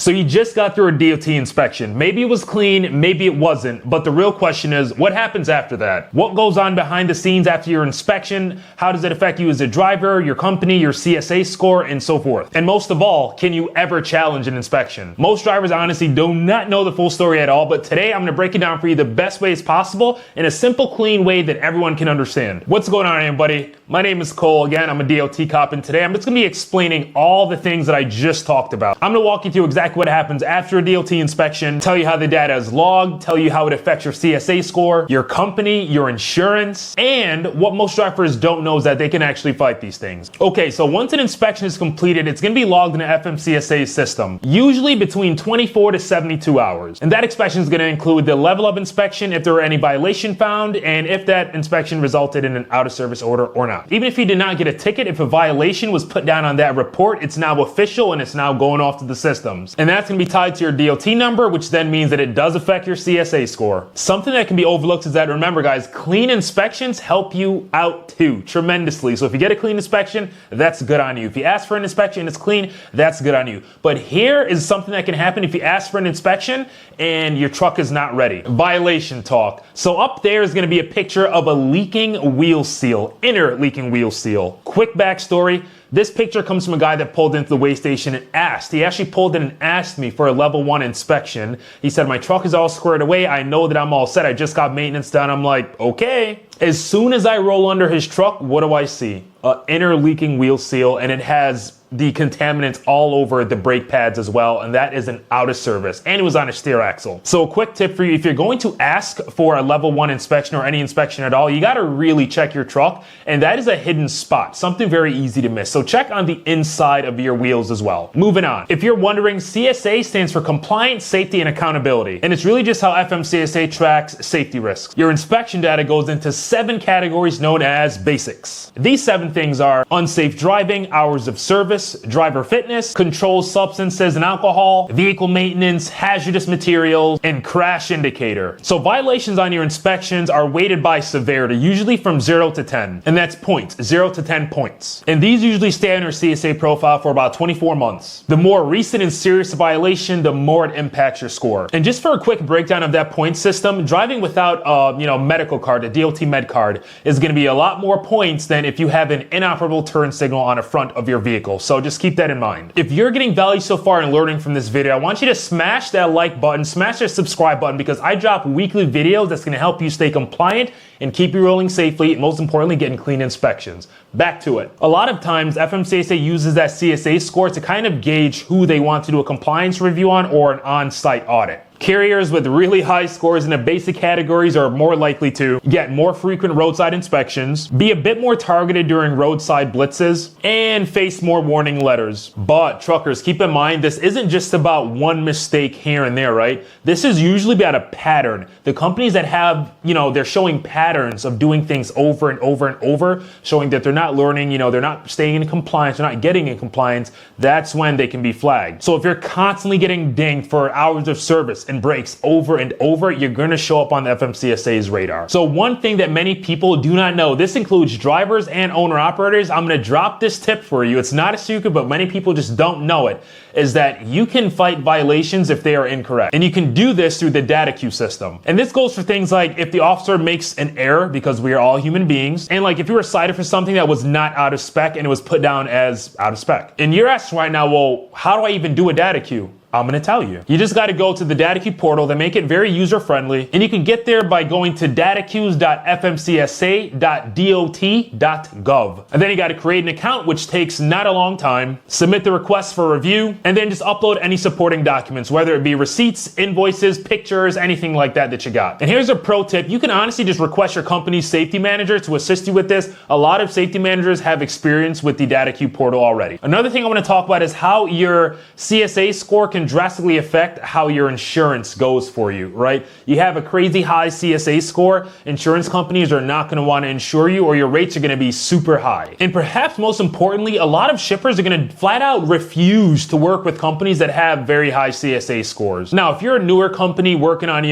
So you just got through a DOT inspection. Maybe it was clean, maybe it wasn't, but the real question is, what happens after that? What goes on behind the scenes after your inspection? How does it affect you as a driver, your company, your CSA score, and so forth? And most of all, can you ever challenge an inspection? Most drivers honestly do not know the full story at all, but today I'm gonna break it down for you the best ways possible in a simple, clean way that everyone can understand. What's going on, everybody? My name is Cole. Again, I'm a DOT cop, and today I'm just gonna be explaining all the things that I just talked about. I'm gonna walk you through exactly what happens after a DOT inspection, tell you how the data is logged, tell you how it affects your CSA score, your company, your insurance, and what most drivers don't know is that they can actually fight these things. Okay, so once an inspection is completed, it's gonna be logged in the FMCSA system, usually between 24 to 72 hours. And that inspection is gonna include the level of inspection, if there were any violation found, and if that inspection resulted in an out of service order or not. Even if you did not get a ticket, if a violation was put down on that report, it's now official and it's now going off to the systems. And that's gonna be tied to your DOT number, which then means that it does affect your CSA score. Something that can be overlooked is that, remember guys, clean inspections help you out too, tremendously. So if you get a clean inspection, that's good on you. If you ask for an inspection and it's clean, that's good on you. But here is something that can happen if you ask for an inspection and your truck is not ready. Violation talk. So up there is gonna be a picture of a leaking wheel seal, inner leaking wheel seal. Quick backstory. This picture comes from a guy that pulled into the weigh station and asked. He actually pulled in and asked me for a level 1 inspection. He said, my truck is all squared away. I know that I'm all set. I just got maintenance done. I'm like, okay. As soon as I roll under his truck, what do I see? An inner leaking wheel seal, and it has the contaminants all over the brake pads as well, and that is an out of service, and it was on a steer axle. So a quick tip for you, if you're going to ask for a level 1 inspection or any inspection at all, you got to really check your truck, and that is a hidden spot, something very easy to miss. So check on the inside of your wheels as well. Moving on. If you're wondering, CSA stands for Compliance, Safety, and Accountability, and it's really just how FMCSA tracks safety risks. Your inspection data goes into 7 categories known as basics. These 7 things are unsafe driving, hours of service, driver fitness, controlled substances and alcohol, vehicle maintenance, hazardous materials, and crash indicator. So violations on your inspections are weighted by severity, usually from 0 to 10, and that's points, 0 to 10 points. And these usually stay on your CSA profile for about 24 months. The more recent and serious violation, the more it impacts your score. And just for a quick breakdown of that point system, driving without a medical card, a DOT med card, is going to be a lot more points than if you have an inoperable turn signal on the front of your vehicle. So just keep that in mind. If you're getting value so far and learning from this video, I want you to smash that like button, smash that subscribe button, because I drop weekly videos that's going to help you stay compliant and keep you rolling safely, and most importantly, getting clean inspections. Back to it. A lot of times, FMCSA uses that CSA score to kind of gauge who they want to do a compliance review on or an on-site audit. Carriers with really high scores in the basic categories are more likely to get more frequent roadside inspections, be a bit more targeted during roadside blitzes, and face more warning letters. But truckers, keep in mind, this isn't just about one mistake here and there, right? This is usually about a pattern. The companies that have, they're showing patterns of doing things over and over and over, showing that they're not learning, they're not staying in compliance, they're not getting in compliance, that's when they can be flagged. So if you're constantly getting dinged for hours of service and breaks over and over, you're going to show up on the FMCSA's radar. So one thing that many people do not know, this includes drivers and owner operators, I'm going to drop this tip for you. It's not a secret, but many people just don't know it, is that you can fight violations if they are incorrect. And you can do this through the data queue system. And this goes for things like if the officer makes an error, because we are all human beings, and like if you were cited for something that was not out of spec and it was put down as out of spec. And you're asking right now, well, how do I even do a data queue? I'm going to tell you. You just got to go to the data queue portal. They make it very user-friendly, and you can get there by going to dataqueues.fmcsa.dot.gov. And then you got to create an account, which takes not a long time, submit the request for review, and then just upload any supporting documents, whether it be receipts, invoices, pictures, anything like that you got. And here's a pro tip. You can honestly just request your company's safety manager to assist you with this. A lot of safety managers have experience with the data queue portal already. Another thing I want to talk about is how your CSA score can drastically affect how your insurance goes for you, right? You have a crazy high CSA score, insurance companies are not going to want to insure you, or your rates are going to be super high. And perhaps most importantly, a lot of shippers are going to flat out refuse to work with companies that have very high CSA scores. Now, if you're a newer company working on,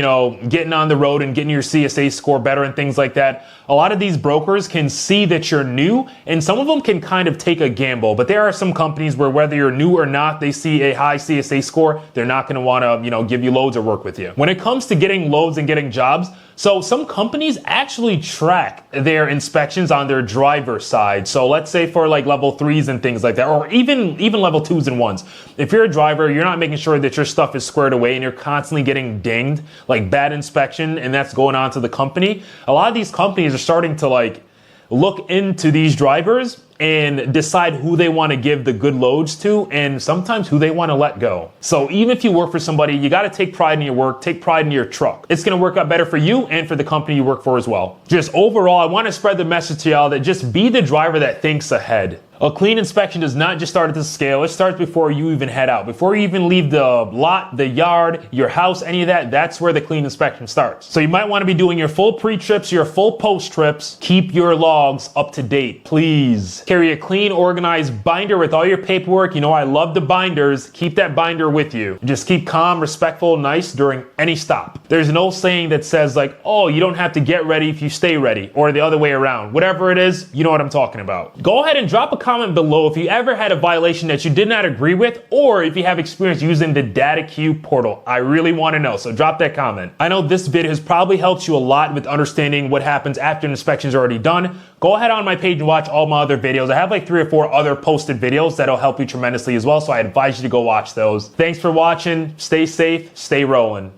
getting on the road and getting your CSA score better and things like that, a lot of these brokers can see that you're new, and some of them can kind of take a gamble. But there are some companies where whether you're new or not, they see a high CSA score score, they're not going to want to, give you loads or work with you. When it comes to getting loads and getting jobs, so some companies actually track their inspections on their driver side. So let's say for like level 3s and things like that, or even level 2s and 1s. If you're a driver, you're not making sure that your stuff is squared away and you're constantly getting dinged, like bad inspection, and that's going on to the company. A lot of these companies are starting to like look into these drivers and decide who they want to give the good loads to and sometimes who they want to let go. So even if you work for somebody, you got to take pride in your work, take pride in your truck. It's going to work out better for you and for the company you work for as well. Just overall, I want to spread the message to y'all that just be the driver that thinks ahead. A clean inspection does not just start at the scale. It starts before you even head out. Before you even leave the lot, the yard, your house, any of that, that's where the clean inspection starts. So you might want to be doing your full pre-trips, your full post-trips. Keep your logs up to date, please. Carry a clean, organized binder with all your paperwork. You know, I love the binders. Keep that binder with you. Just keep calm, respectful, nice during any stop. There's an old saying that says like, oh, you don't have to get ready if you stay ready, or the other way around. Whatever it is, you know what I'm talking about. Go ahead and drop a comment below if you ever had a violation that you did not agree with, or if you have experience using the data queue portal. I really want to know, so drop that comment. I know this video has probably helped you a lot with understanding what happens after an inspection is already done. Go ahead on my page and watch all my other videos. I have like 3 or 4 other posted videos that'll help you tremendously as well, so I advise you to go watch those. Thanks for watching. Stay safe, stay rolling.